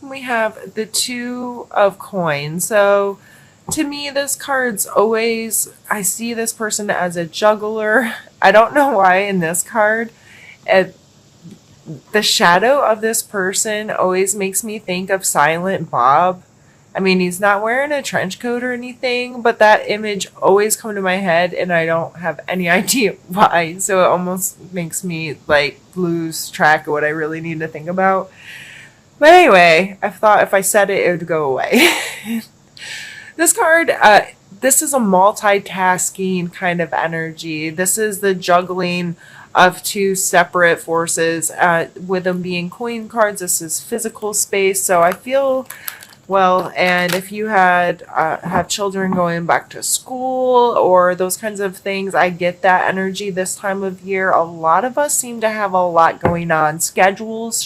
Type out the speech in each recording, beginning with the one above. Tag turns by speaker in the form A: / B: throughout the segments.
A: We have the Two of Coins. So to me, this card's always, I see this person as a juggler. I don't know why in this card. It, the shadow of this person always makes me think of Silent Bob. I mean, he's not wearing a trench coat or anything, but that image always come to my head and I don't have any idea why. So it almost makes me like lose track of what I really need to think about. But anyway, I thought if I said it, it would go away. This card, this is a multitasking kind of energy. This is the juggling of two separate forces. With them being coin cards, this is physical space. So I feel well, and if you had have children going back to school or those kinds of things, I get that energy this time of year. A lot of us seem to have a lot going on. Schedules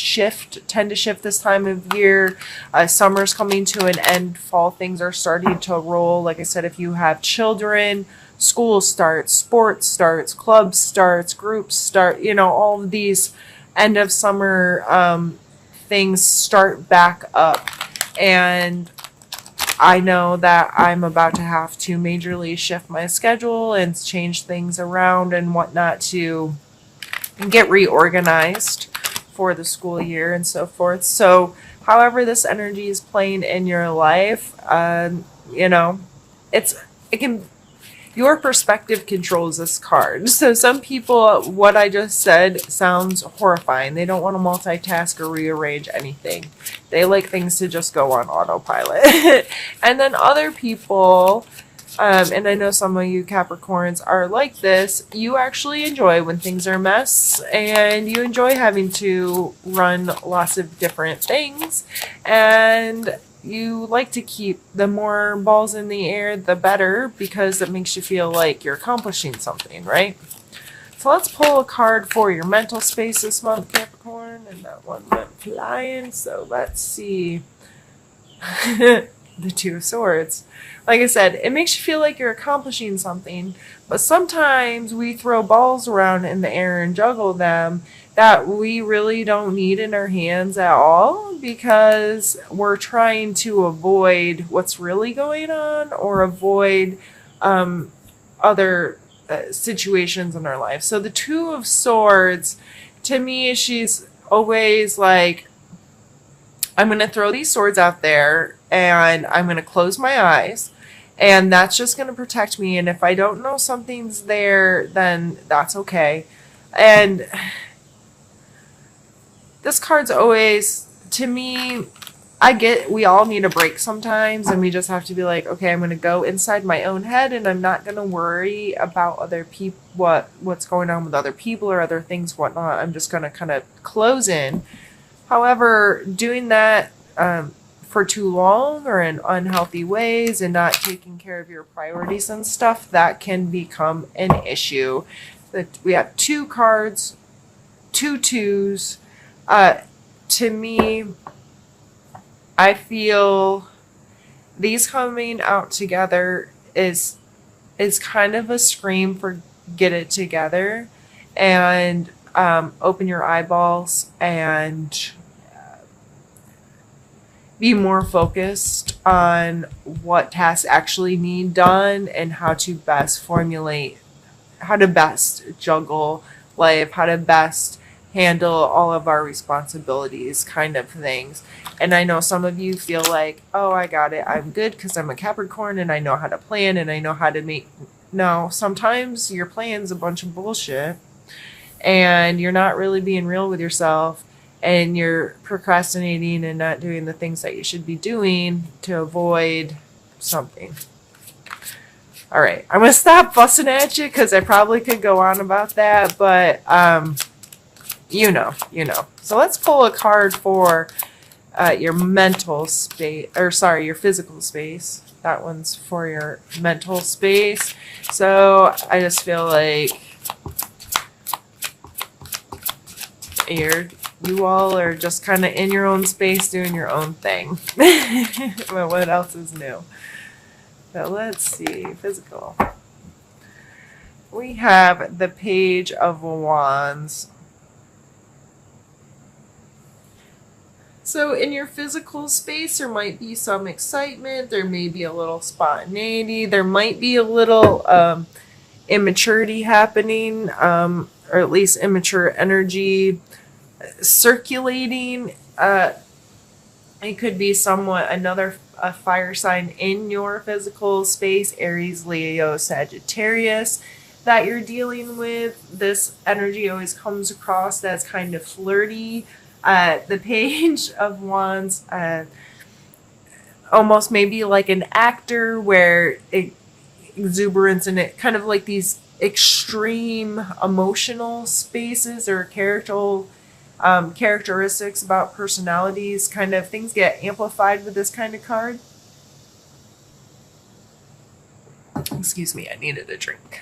A: tend to shift this time of year. Summer's coming to an end. Fall things are starting to roll. Like I said, if you have children, school starts, sports starts, clubs starts, groups start. You know, all of these end of summer things start back up. And I know that I'm about to have to majorly shift my schedule and change things around and whatnot to get reorganized for the school year and so forth. So, however this energy is playing in your life, you know, it can your perspective controls this card. So some people, what I just said sounds horrifying. They don't want to multitask or rearrange anything. They like things to just go on autopilot. And then other people, and I know some of you Capricorns are like this, you actually enjoy when things are a mess and you enjoy having to run lots of different things. And you like to keep the more balls in the air, the better, because it makes you feel like you're accomplishing something, right? So let's pull a card for your mental space this month, Capricorn. And that one went flying. So let's see. The Two of Swords. Like I said, it makes you feel like you're accomplishing something, but sometimes we throw balls around in the air and juggle them that we really don't need in our hands at all because we're trying to avoid what's really going on or avoid other situations in our life. So the Two of Swords, to me, she's always like, I'm going to throw these swords out there and I'm going to close my eyes and that's just going to protect me. And if I don't know something's there, then that's okay. And this card's always, to me, I get we all need a break sometimes and we just have to be like, okay, I'm going to go inside my own head and I'm not going to worry about other people, what's going on with other people or other things, whatnot. I'm just going to kind of close in. However, doing that for too long or in unhealthy ways and not taking care of your priorities and stuff, that can become an issue. We have two cards, two twos. To me, I feel these coming out together is kind of a scream for get it together and open your eyeballs and be more focused on what tasks actually need done and how to best juggle life, how to best handle all of our responsibilities kind of things. And I know some of you feel like, oh, I got it. I'm good because I'm a Capricorn and I know how to plan and I know how to make. No, sometimes your plan's a bunch of bullshit and you're not really being real with yourself and you're procrastinating and not doing the things that you should be doing to avoid something. All right, I'm going to stop fussing at you because I probably could go on about that, but you know. So let's pull a card for your mental space, or sorry, your physical space. That one's for your mental space. So I just feel like you all are just kind of in your own space doing your own thing. But what else is new? So let's see, physical. We have the Page of Wands. So in your physical space, there might be some excitement. There may be a little spontaneity. There might be a little immaturity happening, or at least immature energy circulating. It could be somewhat another a fire sign in your physical space, Aries, Leo, Sagittarius, that you're dealing with. This energy always comes across as kind of flirty. The Page of Wands, almost maybe like an actor where exuberance and it kind of like these extreme emotional spaces or characteristics about personalities, kind of things get amplified with this kind of card. Excuse me, I needed a drink.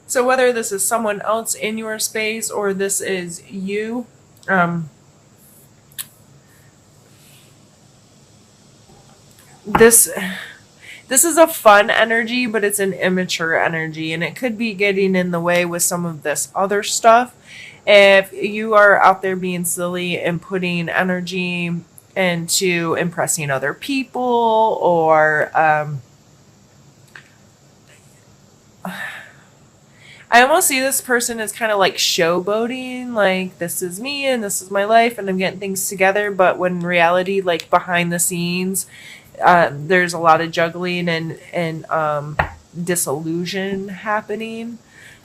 A: So whether this is someone else in your space or this is you, this is a fun energy, but it's an immature energy, and it could be getting in the way with some of this other stuff. If you are out there being silly and putting energy into impressing other people, or I almost see this person as kind of like showboating, like this is me and this is my life and I'm getting things together. But when in reality, like behind the scenes, there's a lot of juggling and disillusion happening.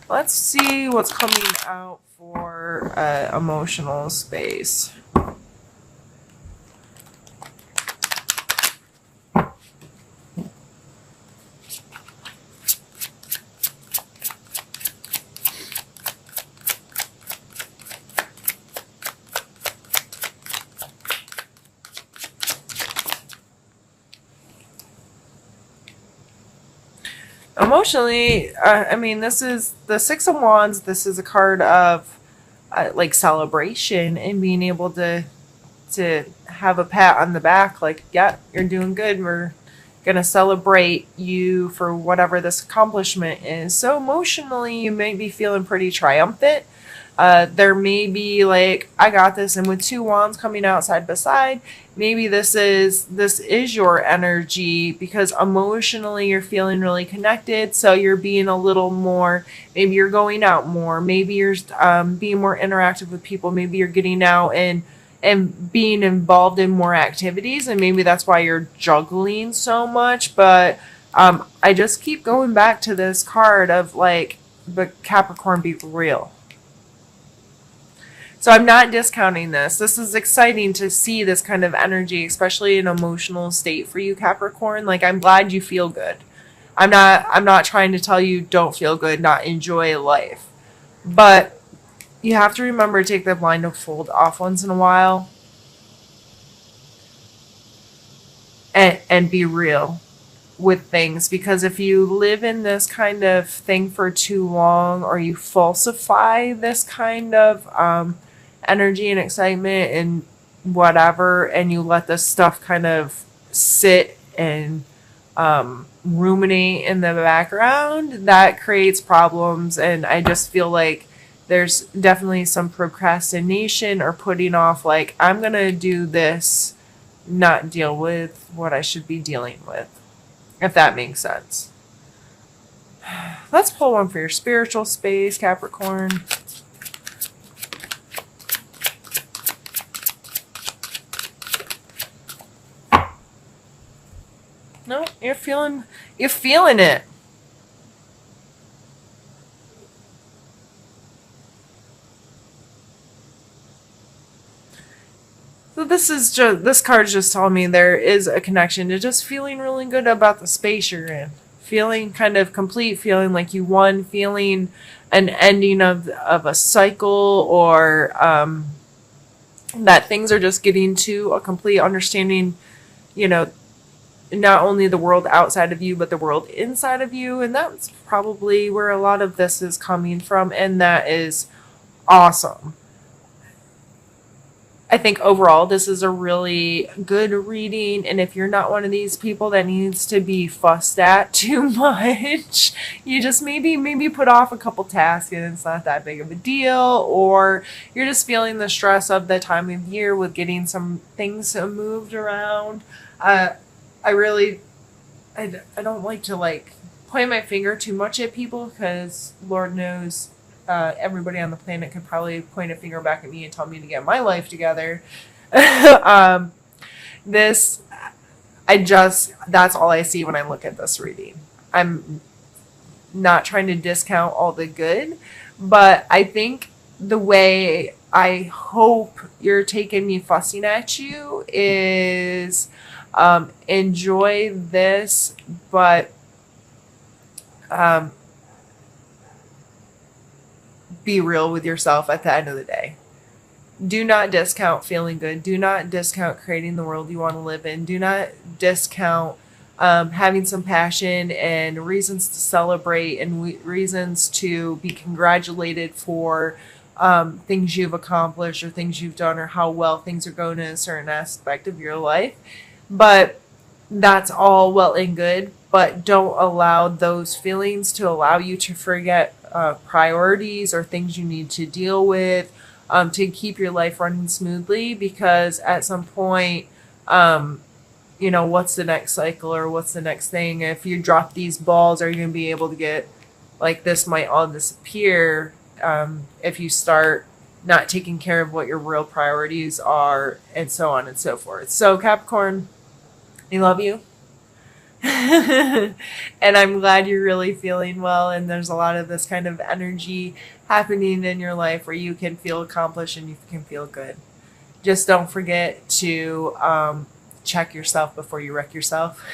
A: Let's see what's coming out for emotional space. Emotionally, I mean, this is the Six of Wands. This is a card of like celebration and being able to have a pat on the back, like, yeah, you're doing good. We're gonna celebrate you for whatever this accomplishment is. So emotionally, you may be feeling pretty triumphant. There may be like, I got this, and with two wands coming out side by side, maybe this is your energy because emotionally you're feeling really connected. So you're being a little more. Maybe you're going out more. Maybe you're being more interactive with people. Maybe you're getting out and being involved in more activities, and maybe that's why you're juggling so much. But I just keep going back to this card of like, but Capricorn, be real. So I'm not discounting this. This is exciting to see this kind of energy, especially an emotional state for you, Capricorn. Like, I'm glad you feel good. I'm not trying to tell you don't feel good, not enjoy life. But you have to remember to take the blindfold off once in a while and be real with things, because if you live in this kind of thing for too long, or you falsify this kind of energy and excitement and whatever, and you let this stuff kind of sit and ruminate in the background, that creates problems. And I just feel like there's definitely some procrastination or putting off, like, I'm gonna do this, not deal with what I should be dealing with, if that makes sense. Let's pull one for your spiritual space, Capricorn. No, you're feeling it. So this card's just telling me there is a connection to just feeling really good about the space you're in. Feeling kind of complete, feeling like you won, feeling an ending of a cycle, or that things are just getting to a complete understanding, you know, not only the world outside of you, but the world inside of you. And that's probably where a lot of this is coming from. And that is awesome. I think overall this is a really good reading, and if you're not one of these people that needs to be fussed at too much, you just maybe put off a couple tasks and it's not that big of a deal, or you're just feeling the stress of the time of year with getting some things moved around. I really I don't like to like point my finger too much at people because Lord knows everybody on the planet could probably point a finger back at me and tell me to get my life together. um, this, that's all I see when I look at this reading. I'm not trying to discount all the good, but I think the way I hope you're taking me fussing at you is enjoy this, but um, be real with yourself at the end of the day. Do not discount feeling good. Do not discount creating the world you want to live in. Do not discount having some passion and reasons to celebrate and reasons to be congratulated for things you've accomplished or things you've done or how well things are going in a certain aspect of your life. But that's all well and good, but don't allow those feelings to allow you to forget priorities or things you need to deal with to keep your life running smoothly, because at some point, what's the next cycle or what's the next thing? If you drop these balls, are you going to be able to get, like, this might all disappear if you start not taking care of what your real priorities are, and so on and so forth. So Capricorn, I love you. And I'm glad you're really feeling well, and there's a lot of this kind of energy happening in your life where you can feel accomplished and you can feel good. Just don't forget to check yourself before you wreck yourself.